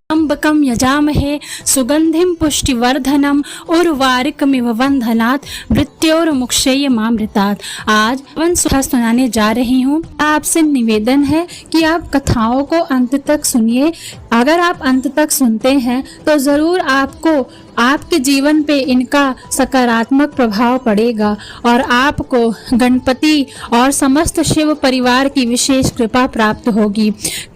त्र्यंबकं यजामहे सुगंधिं पुष्टिवर्धनम उर्वारुकमिव बंधनात् मृत्योर्मुक्षयमामृतात्। आज कथा सुनाने जा रही हूँ। आपसे निवेदन है कि आप कथाओं को अंत तक सुनिए। अगर आप अंत तक सुनते हैं तो जरूर आपको आपके जीवन पे इनका सकारात्मक प्रभाव पड़ेगा और आपको गणपति और समस्त शिव परिवार की विशेष कृपा प्राप्त होगी।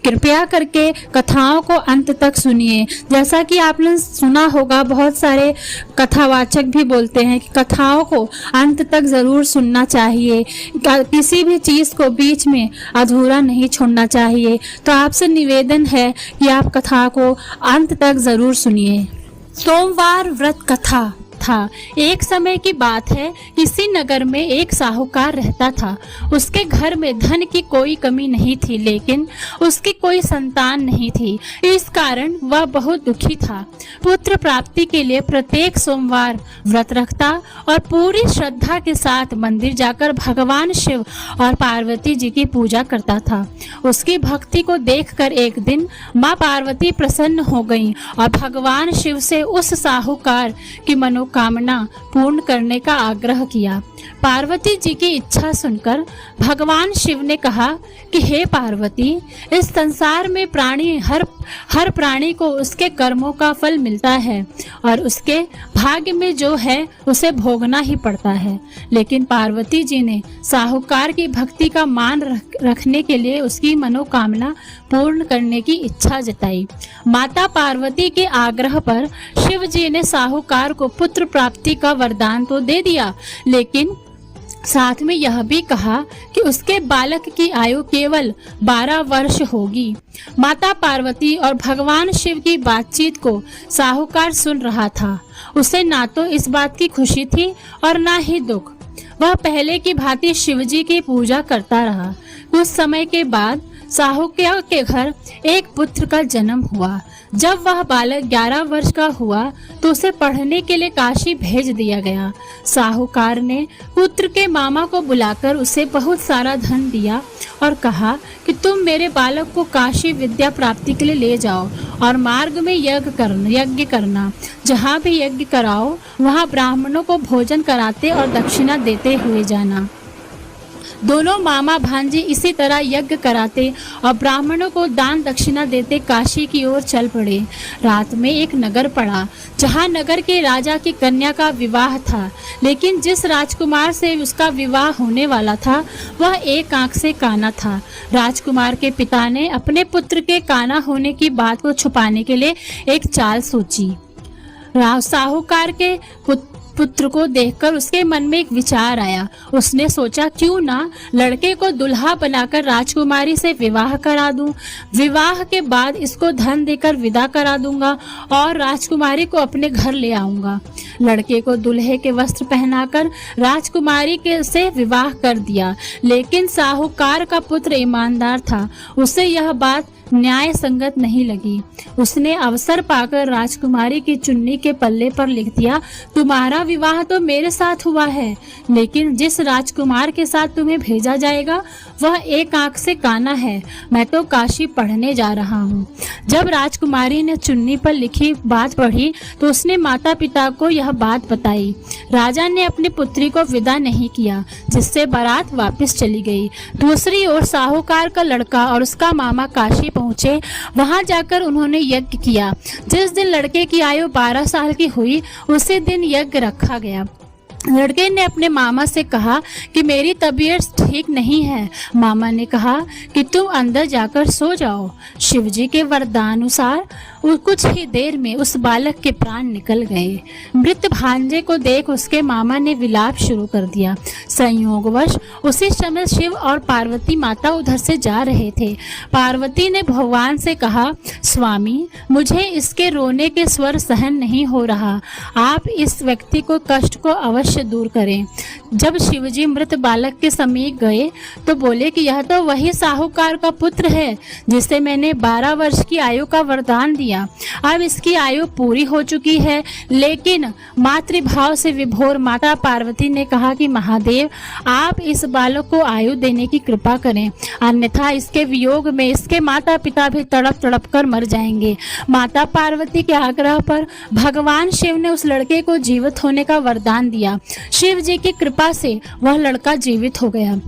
कृपया करके कथाओं को अंत तक सुनिए। जैसा कि आपने सुना होगा, बहुत सारे कथावाचक भी बोलते हैं कि कथाओं को अंत तक ज़रूर सुनना चाहिए, किसी भी चीज़ को बीच में अधूरा नहीं छोड़ना चाहिए। तो आपसे निवेदन है कि आप कथा को अंत तक ज़रूर सुनिए। सोमवार व्रत कथा था। एक समय की बात है, किसी नगर में एक साहूकार रहता था। उसके घर में धन की कोई कमी नहीं थी, लेकिन उसकी कोई संतान नहीं थी। इस कारण वह बहुत दुखी था। पुत्र प्राप्ति के लिए प्रत्येक सोमवार व्रत रखता और पूरी श्रद्धा के साथ मंदिर जाकर भगवान शिव और पार्वती जी की पूजा करता था। उसकी भक्ति को देखकर एक दिन माँ पार्वती प्रसन्न हो गईं और भगवान शिव से उस साहूकार की कामना पूर्ण करने का आग्रह किया। पार्वती जी की इच्छा सुनकर भगवान शिव ने कहा कि हे पार्वती, इस संसार में प्राणी हर प्राणी को उसके कर्मों का फल मिलता है और उसके भाग्य में जो है उसे भोगना ही पड़ता है। लेकिन पार्वती जी ने साहूकार की भक्ति का मान रखने के लिए उसकी मनोकामना पूर्ण करने की इच्छा जताई। माता पार्वती के आग्रह पर शिव जी ने साहूकार को पुत्र प्राप्ति का वरदान तो दे दिया, लेकिन साथ में यह भी कहा कि उसके बालक की आयु केवल 12 वर्ष होगी। माता पार्वती और भगवान शिव की बातचीत को साहूकार सुन रहा था। उसे ना तो इस बात की खुशी थी और ना ही दुख। वह पहले की भांति शिवजी की पूजा करता रहा। कुछ समय के बाद साहूकार के घर एक पुत्र का जन्म हुआ। जब वह बालक 11 वर्ष का हुआ तो उसे पढ़ने के लिए काशी भेज दिया गया। साहूकार ने पुत्र के मामा को बुलाकर उसे बहुत सारा धन दिया और कहा कि तुम मेरे बालक को काशी विद्या प्राप्ति के लिए ले जाओ और मार्ग में यज्ञ करना। जहाँ भी यज्ञ कराओ वहाँ ब्राह्मणों को भोजन कराते और दक्षिणा देते हुए जाना। दोनों मामा भांजी इसी तरह यज्ञ कराते और ब्राह्मणों को दान दक्षिणा देते काशी की ओर चल पड़े। रात में एक नगर पड़ा जहाँ नगर के राजा की कन्या का विवाह था, लेकिन जिस राजकुमार से उसका विवाह होने वाला था वह एक आंख से काना था। राजकुमार के पिता ने अपने पुत्र के काना होने की बात को छुपाने के लिए एक चाल सोची। साहूकार के पुत्र को देखकर उसके मन में एक विचार आया। उसने सोचा, क्यों ना लड़के को दुल्हा बनाकर राजकुमारी से विवाह करा दूं। विवाह के बाद इसको धन देकर विदा करा दूंगा और राजकुमारी को अपने घर ले आऊंगा। लड़के को दुल्हे के वस्त्र पहनाकर राजकुमारी के से विवाह कर दिया, लेकिन साहूकार का पुत्र ईमानदार था। उसे यह बात न्याय संगत नहीं लगी। उसने अवसर पाकर राजकुमारी की चुन्नी के पल्ले पर लिख दिया, तुम्हारा विवाह तो मेरे साथ हुआ है, लेकिन जिस राजकुमार के साथ तुम्हें भेजा जाएगा वह एक आंख से काना है। मैं तो काशी पढ़ने जा रहा हूँ। जब राजकुमारी ने चुन्नी पर लिखी बात पढ़ी तो उसने माता पिता को यह बात बताई। राजा ने अपनी पुत्री को विदा नहीं किया, जिससे बारात वापस चली गई। दूसरी ओर साहूकार का लड़का और उसका मामा काशी पहुंचे। वहां जाकर उन्होंने यज्ञ किया। जिस दिन लड़के की आयु 12 साल की हुई उसी दिन यज्ञ रखा गया। लड़के ने अपने मामा से कहा कि मेरी तबीयत ठीक नहीं है। मामा ने कहा कि तुम अंदर जाकर सो जाओ। शिवजी के वरदानुसार कुछ ही देर में उस बालक के प्राण निकल गए। मृत भांजे को देख उसके मामा ने विलाप शुरू कर दिया। संयोगवश उसी समय शिव और पार्वती माता उधर से जा रहे थे। पार्वती ने भगवान से कहा, स्वामी, मुझे इसके रोने के स्वर सहन नहीं हो रहा। आप इस व्यक्ति को कष्ट को अवश्य दूर करें। जब शिवजी मृत बालक के समीप गए तो बोले कि यह तो वही साहूकार का पुत्र है जिसे मैंने 12 वर्ष की आयु का वरदान दिया। अब इसकी आयु पूरी हो चुकी है। लेकिन मातृभाव से विभोर माता पार्वती ने कहा कि महादेव, आप इस बालक को आयु देने की कृपा करें, अन्यथा इसके वियोग में इसके माता पिता भी तड़प तड़प कर मर जाएंगे। माता पार्वती के आग्रह पर भगवान शिव ने उस लड़के को जीवित होने का वरदान दिया। शिव जी की कृपा से वह लड़का जीवित हो गया।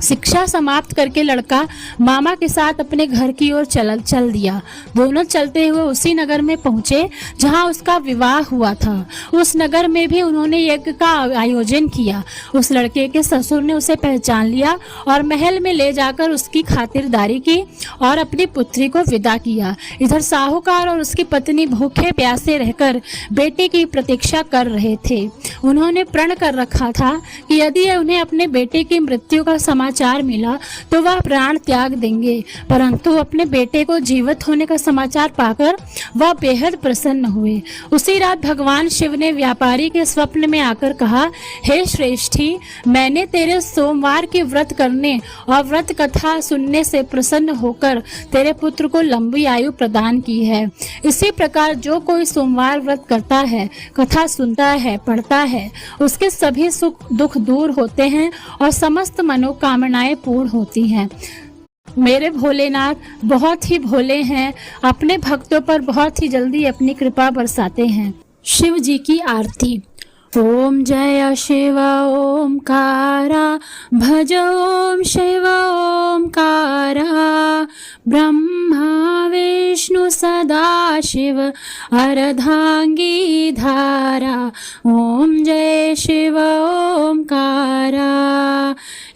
शिक्षा समाप्त करके लड़का मामा के साथ अपने घर की ओर चल दिया। दोनों चलते हुए उसी नगर में पहुंचे जहां उसका विवाह हुआ था। उस नगर में भी उन्होंने यज्ञ का आयोजन किया। उस लड़के के ससुर ने उसे पहचान लिया और महल में ले जाकर उसकी खातिरदारी की और अपनी पुत्री को विदा किया। इधर साहूकार और उसकी पत्नी भूखे प्यासे रहकर बेटे की प्रतीक्षा कर रहे थे। उन्होंने प्रण कर रखा था कि यदि उन्हें अपने बेटे की मृत्यु का समाचार मिला तो वह प्राण त्याग देंगे, परंतु अपने बेटे को जीवित होने का समाचार पाकर वह बेहद प्रसन्न हुए। उसी रात भगवान शिव ने व्यापारी के स्वप्न में आकर कहा, हे श्रेष्ठी, मैंने तेरे सोमवार के व्रत करने और व्रत कथा सुनने से प्रसन्न होकर तेरे पुत्र को लंबी आयु प्रदान की है। इसी प्रकार जो कोई सोमवार व्रत करता है, कथा सुनता है, पढ़ता है, उसके सभी सुख दुख दूर होते हैं और समस्त मनोकामनाएं पूर्ण होती हैं। मेरे भोलेनाथ बहुत ही भोले हैं, अपने भक्तों पर बहुत ही जल्दी अपनी कृपा बरसाते हैं। शिव जी की आरती। ओम जय शिव ओमकारा, भज ओम शिव ओमकारा, ब्रह्मा विष्णु सदा शिव अर्धांगी धारा। ओम जय शिव ओमकारा,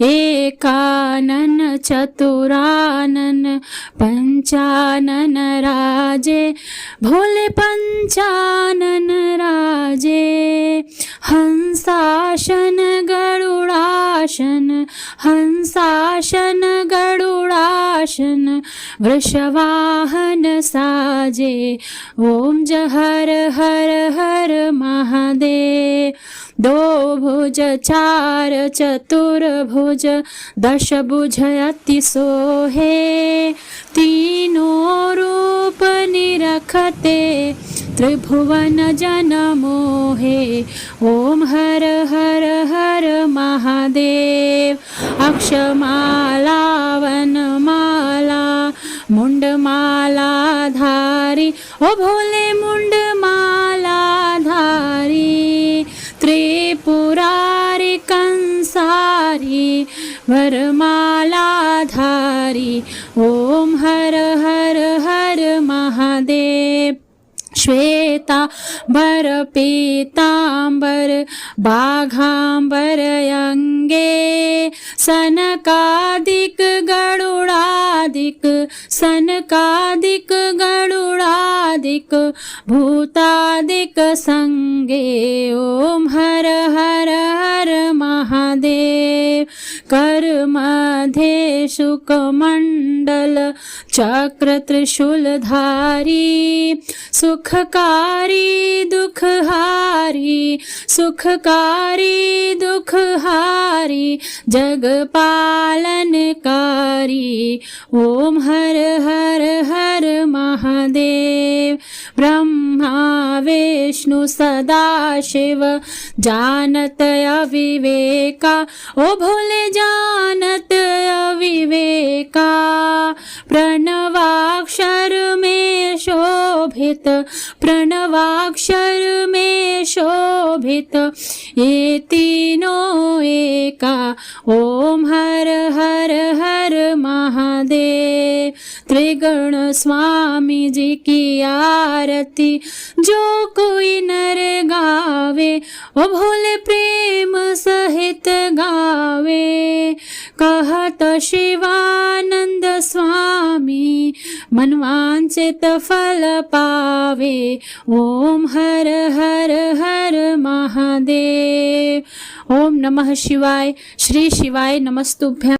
एकानन चतुरानन पंचानन राजे, भोले पंचानन राजे। हंसाशन गरुड़ाशन, हंसाशन गरुड़ाशन, वृषवाहन साजे। ओम जय हर हर हर महादेव। दो भुज चार चतुर्भुज, दश भुज अति सोहे, तीनों रूप निरखते त्रिभुवन जन मोहे। ओम हर हर हर महादेव। अक्षमाला वनमाला मुंडमाला धारी, ओ भोले मुंडमाला धारी। त्रिपुरारी कंसारी वरमाला धारी। ओम हर हर हर महादेव। श्वेतांबर पीतांबर बाघांबर अंगे, सनकादिक गरुड़ादिक, सनकादिक गरुड़ादिक, भूतादिक संगे। ओम हर हर हर महादेव। कर मध्य शुकमंडल चक्र त्रिशूलधारी, सुखकारी दुखहारी, सुखकारी दुखहारी, जग पालनकारी। ओम हर हर हर महादेव। ब्रह्मा विष्णु सदा शिव जानत अविवेका, ओ भोले जानत अविवेका। प्रणवाक्षर में शोभित, प्रणवाक्षर में शोभित, ये तीनों एका। ओम हर हर हर महादेव। त्रिगुण स्वामी जी की आरती जो कोई नर गावे, ओ भोले प्रेम सहित गावे। कहत शिवानंद स्वामी मनवांचित फल पावे। ओम हर हर हर महादेव। ओम नमः शिवाय। श्री शिवाय नमस्तुभ्यं।